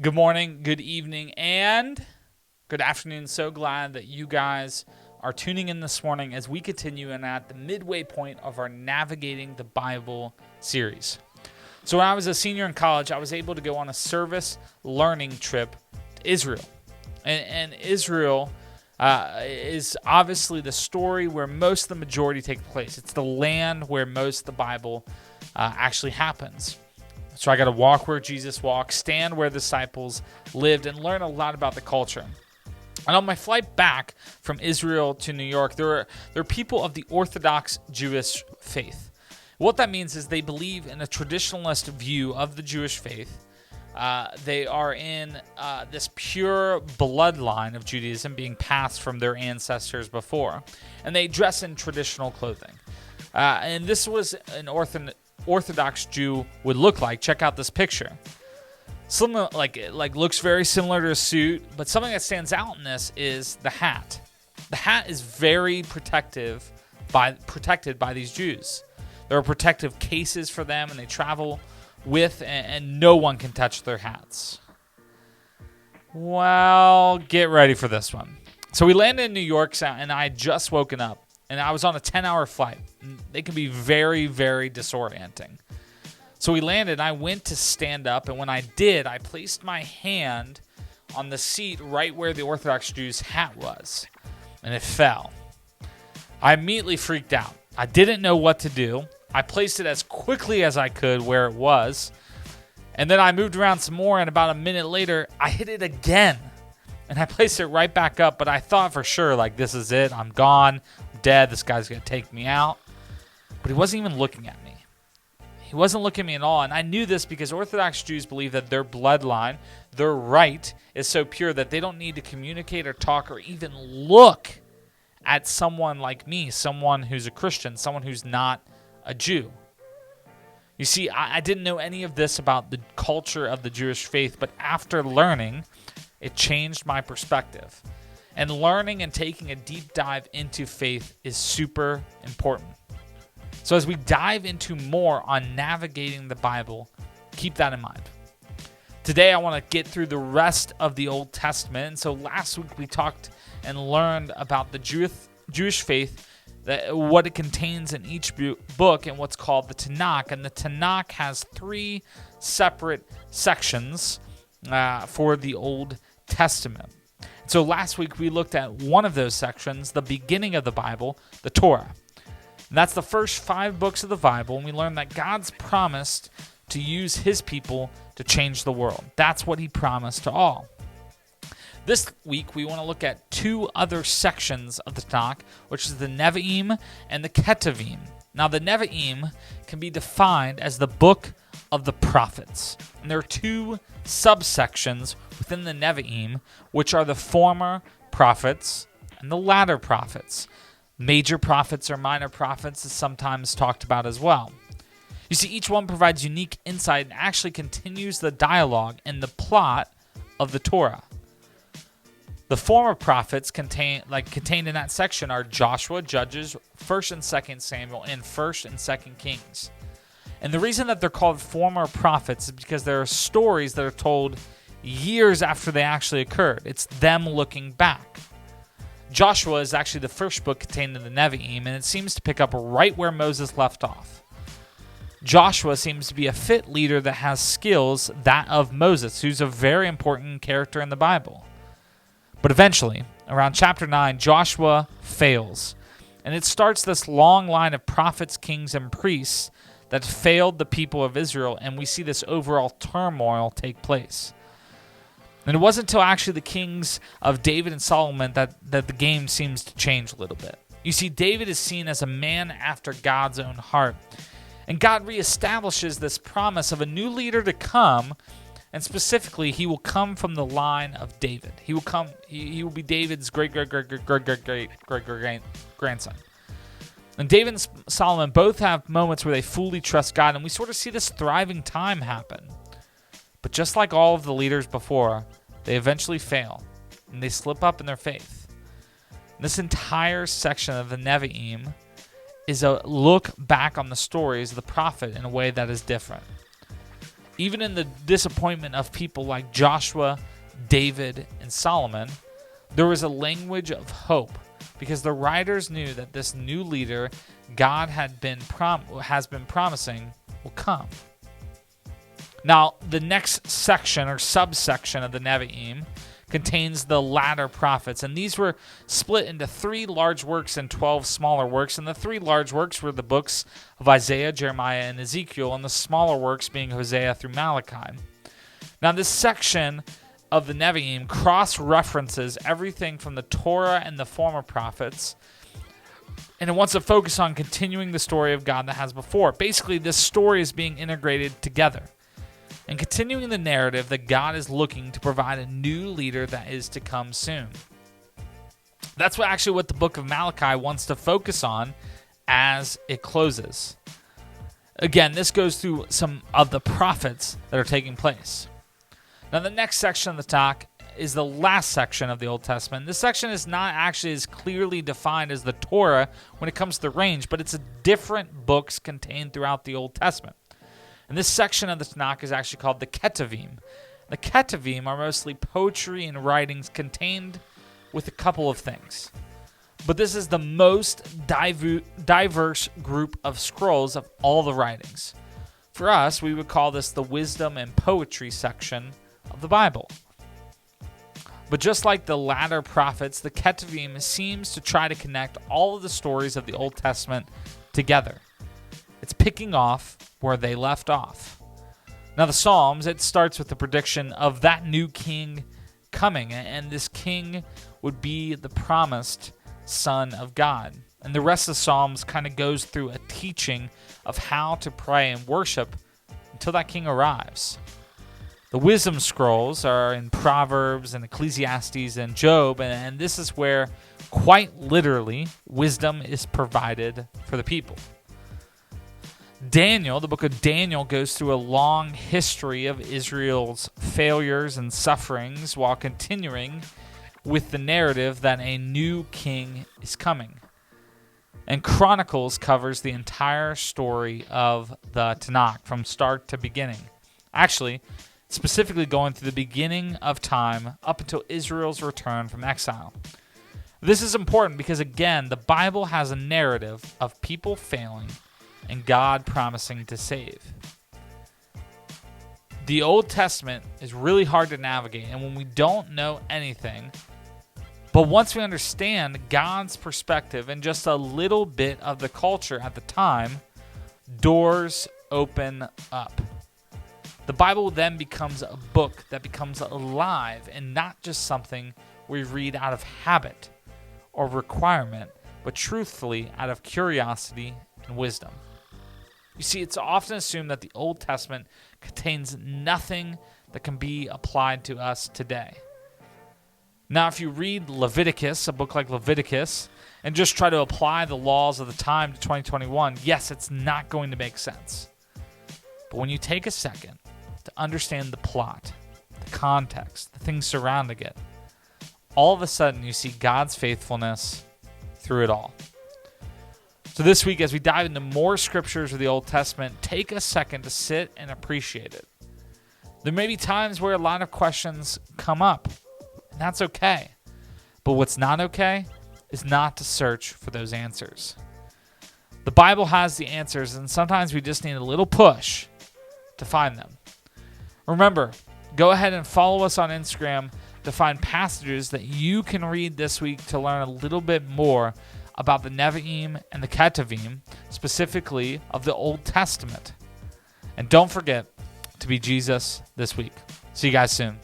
Good morning, good evening, and good afternoon. So glad that you guys are tuning in this morning as we continue and at the midway point of our Navigating the Bible series. So when I was a senior in college, I was able to go on a service learning trip to Israel. And Israel is obviously the story where most of the majority take place. It's the land where most of the Bible actually happens. So I got to walk where Jesus walked, stand where the disciples lived, and learn a lot about the culture. And on my flight back from Israel to New York, there are people of the Orthodox Jewish faith. What that means is they believe in a traditionalist view of the Jewish faith. They are in this pure bloodline of Judaism being passed from their ancestors before. And they dress in traditional clothing. And this was an Orthodox Jew would look like. Check out this picture. Similar, like looks very similar to a suit, but something that stands out in this is the hat. The hat is very protected by these Jews. There are protective cases for them, and they travel with, and no one can touch their hats. Well, get ready for this one. So we landed in New York, and I had just woken up. And I was on a 10-hour flight. They can be very, very disorienting. So we landed, and I went to stand up. And when I did, I placed my hand on the seat right where the Orthodox Jew's hat was. And it fell. I immediately freaked out. I didn't know what to do. I placed it as quickly as I could where it was. And then I moved around some more, and about a minute later, I hit it again. And I placed it right back up, but I thought for sure, like, this is it. I'm gone. Dead. This guy's going to take me out. But he wasn't even looking at me. He wasn't looking at me at all. And I knew this because Orthodox Jews believe that their bloodline, their right, is so pure that they don't need to communicate or talk or even look at someone like me, someone who's a Christian, someone who's not a Jew. You see, I didn't know any of this about the culture of the Jewish faith, but after learning, it changed my perspective. And learning and taking a deep dive into faith is super important. So as we dive into more on navigating the Bible, keep that in mind. Today I want to get through the rest of the Old Testament. And so last week we talked and learned about the Jewish faith, what it contains in each book and what's called the Tanakh. And the Tanakh has 3 separate sections for the Old Testament. So last week we looked at one of those sections, the beginning of the Bible, the Torah. And that's the first 5 books of the Bible, and we learned that God's promised to use his people to change the world. That's what he promised to all. This week we want to look at 2 other sections of the Tanakh, which is the Nevi'im and the Ketavim. Now the Nevi'im can be defined as the book of the prophets. And there are 2 subsections within the Nevi'im, which are the former prophets and the latter prophets. Major prophets or minor prophets is sometimes talked about as well. You see, each one provides unique insight and actually continues the dialogue and the plot of the Torah. The former prophets contained in that section are Joshua, Judges, 1st and 2nd Samuel, and 1st and 2nd Kings. And the reason that they're called former prophets is because there are stories that are told years after they actually occurred. It's them looking back. Joshua is actually the first book contained in the Nevi'im, and it seems to pick up right where Moses left off. Joshua seems to be a fit leader that has skills that of Moses, who's a very important character in the Bible. But eventually, around chapter 9, Joshua fails. And it starts this long line of prophets, kings, and priests that failed the people of Israel, and we see this overall turmoil take place. And it wasn't until actually the kings of David and Solomon that the game seems to change a little bit. You see, David is seen as a man after God's own heart. And God reestablishes this promise of a new leader to come, and specifically, he will come from the line of David. He will be David's great grandson. And David and Solomon both have moments where they fully trust God, and we sort of see this thriving time happen. But just like all of the leaders before, they eventually fail, and they slip up in their faith. This entire section of the Nevi'im is a look back on the stories of the prophet in a way that is different. Even in the disappointment of people like Joshua, David, and Solomon, there was a language of hope because the writers knew that this new leader God has been promising will come. Now, the next section or subsection of the Nevi'im contains the latter prophets, and these were split into 3 large works and 12 smaller works, and the 3 large works were the books of Isaiah, Jeremiah, and Ezekiel, and the smaller works being Hosea through Malachi. Now, this section of the Nevi'im cross-references everything from the Torah and the former prophets, and it wants to focus on continuing the story of God that has before. Basically, this story is being integrated together and continuing the narrative that God is looking to provide a new leader that is to come soon. That's what the book of Malachi wants to focus on as it closes. Again, this goes through some of the prophets that are taking place. Now, the next section of the talk is the last section of the Old Testament. This section is not actually as clearly defined as the Torah when it comes to the range, but it's different books contained throughout the Old Testament. And this section of the Tanakh is actually called the Ketavim. The Ketavim are mostly poetry and writings contained with a couple of things. But this is the most diverse group of scrolls of all the writings. For us, we would call this the wisdom and poetry section of the Bible. But just like the latter prophets, the Ketavim seems to try to connect all of the stories of the Old Testament together. It's picking off where they left off. Now, the Psalms, it starts with the prediction of that new king coming, and this king would be the promised Son of God. And the rest of the Psalms kind of goes through a teaching of how to pray and worship until that king arrives. The wisdom scrolls are in Proverbs and Ecclesiastes and Job, and this is where, quite literally, wisdom is provided for the people. Daniel, the book of Daniel, goes through a long history of Israel's failures and sufferings while continuing with the narrative that a new king is coming. And Chronicles covers the entire story of the Tanakh from start to beginning. Actually, specifically going through the beginning of time up until Israel's return from exile. This is important because, again, the Bible has a narrative of people failing and God promising to save. The Old Testament is really hard to navigate, and when we don't know anything, but once we understand God's perspective and just a little bit of the culture at the time, doors open up. The Bible then becomes a book that becomes alive and not just something we read out of habit or requirement, but truthfully out of curiosity and wisdom. You see, it's often assumed that the Old Testament contains nothing that can be applied to us today. Now, if you read Leviticus, a book like Leviticus, and just try to apply the laws of the time to 2021, yes, it's not going to make sense. But when you take a second to understand the plot, the context, the things surrounding it, all of a sudden you see God's faithfulness through it all. So this week, as we dive into more scriptures of the Old Testament, take a second to sit and appreciate it. There may be times where a lot of questions come up, and that's okay. But what's not okay is not to search for those answers. The Bible has the answers, and sometimes we just need a little push to find them. Remember, go ahead and follow us on Instagram to find passages that you can read this week to learn a little bit more about the Nevi'im and the Ketavim, specifically of the Old Testament. And don't forget to be Jesus this week. See you guys soon.